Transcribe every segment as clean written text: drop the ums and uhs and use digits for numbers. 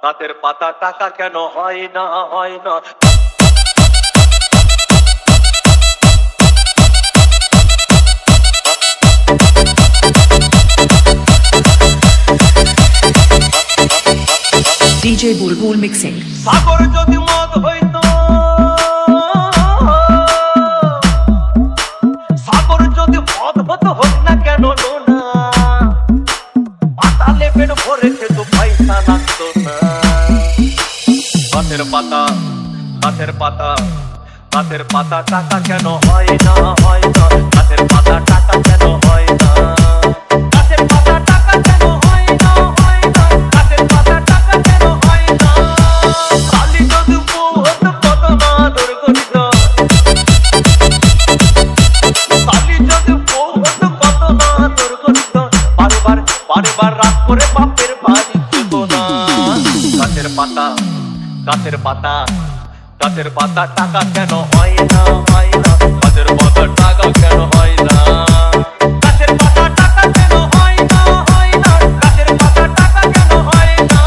গাছের পাতা টাকা কেন হয় না হয় না। DJ Bulbul mixing. সাগর যদি মদ হইতো, সাগর যদি মদ হতো হোক না কেন না, পাতালে পেট ভরে খেতো পয়সা লাগতো না। গাছের পাতা গাছের পাতা গাছের পাতা টাকা কেন হয় না হয় না। গাছের পাতা টাকা কেন হয় না। গাছের পাতা টাকা কেন হয় না হয় না। গাছের পাতা টাকা কেন হয় না। কালি যদি বউ হতো কত না আদর করিত। কালি যদি বউ হতো কত না আদর করিত। বারবার রাত করে বাপের বাড়ি যেত না। গাছের পাতা গাছের পাতা গাছের পাতা টাকা কেন হয় না হয় না। গাছের পাতা টাকা কেন হয় না। গাছের পাতা টাকা কেন হয় না হয় না। গাছের পাতা টাকা কেন হয় না।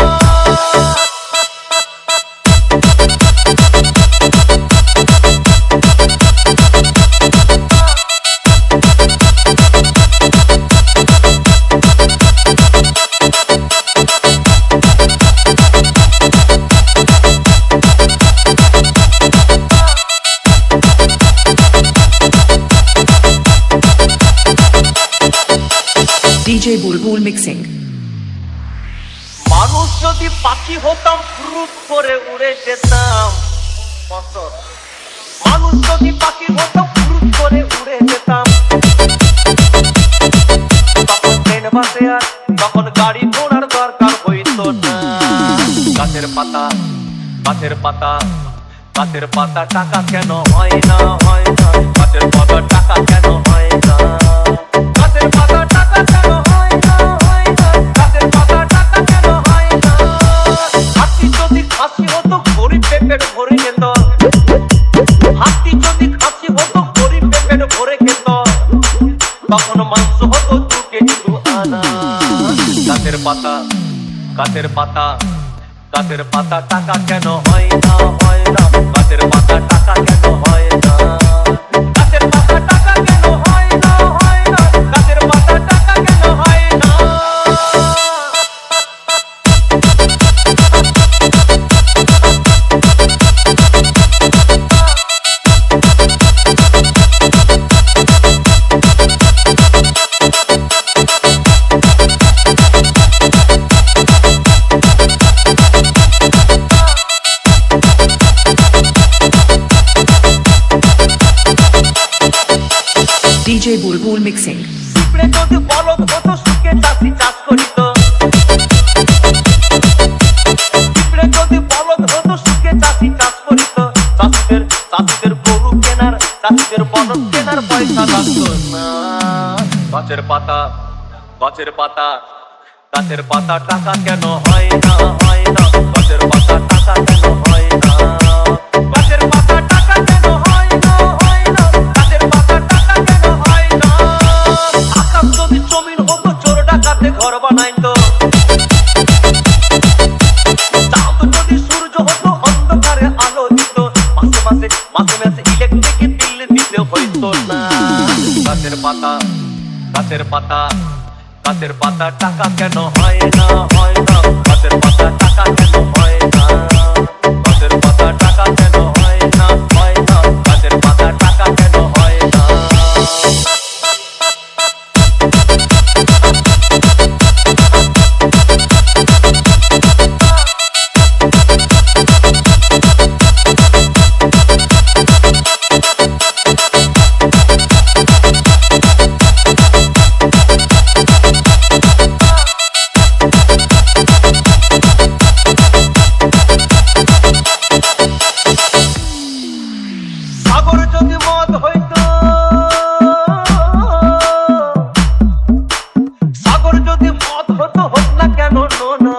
DJ Bulbul mixing. মানুষ যদি পাখি হতাম ফুরুত করে উড়ে যেতাম। মানুষ যদি পাখি হতাম ফুরুত করে উড়ে যেতাম। তখন ট্রেন বাসে আর তখন গাড়ি ঘোড়ার দরকার হইতো না। গাছের পাতা গাছের পাতা গাছের পাতা টাকা কেন হয় না হয় না। গাছের পাতা টাকা কেন হয় না। গাছের পাতা টাকা কেন হয় না হয় না। গাছের পাতা টাকা কেন হয় না। হাতি যদি খাসি হতো গরিব পেট ভরে খেত। হাতি যদি খাসি হতো গরিব পেট ভরে খেত। তখন মাংস হতো 2 কেজি 2 আনা। গাছের পাতা গাছের পাতা গাছের পাতা টাকা কেন হয় না হয় না। গাছের পাতা টাকা কেন হয় না। গাছের পাতা টাকা কেন হয় না হয় না। গাছের পাতা টাকা কেন হয় না। DJ Bulbul mixing. পিঁপড়ে যদি বলদ হতো সুখে চাষি চাষ করিত। পিঁপড়ে যদি বলদ হতো সুখে চাষি চাষ করিত। চাষিদের গরু কেনার চাষিদের বলদ কেনার পয়সা লাগতো না। গাছের পাতা গাছের পাতা গাছের পাতা টাকা কেন হয় না হয় না। গাছের পাতা টাকা কেন হয় না। গাছের পাতা টাকা কেন হয় না হয় না। গাছের পাতা টাকা কেন হয় না। আকাশ যদি জমিন হতো চোর ডাকাতে ঘর বানাইতো। চাঁদ যদি সূর্য হতো অন্ধকারে আলো দিত। মাসে মাসে ইলেকট্রিক বিল দিতে হইতো না। গাছের পাতা গাছের পাতা গাছের পাতা টাকা কেন হয় না হয় না। গাছের পাতা টাকা কেন হয় না। গাছের পাতা টাকা কেন হয় না হয় না। গাছের পাতা টাকা কেন হয় না। সাগর যদি মদ হইতো, সাগর যদি মদ হতো হোক না কেন না।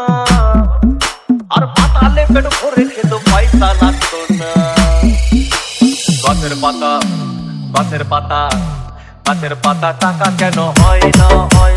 আর পাতালে পেট ভরে খেতো পয়সা লাগতো না। গাছের পাতা গাছের পাতা গাছের পাতা টাকা কেন হয় না হয়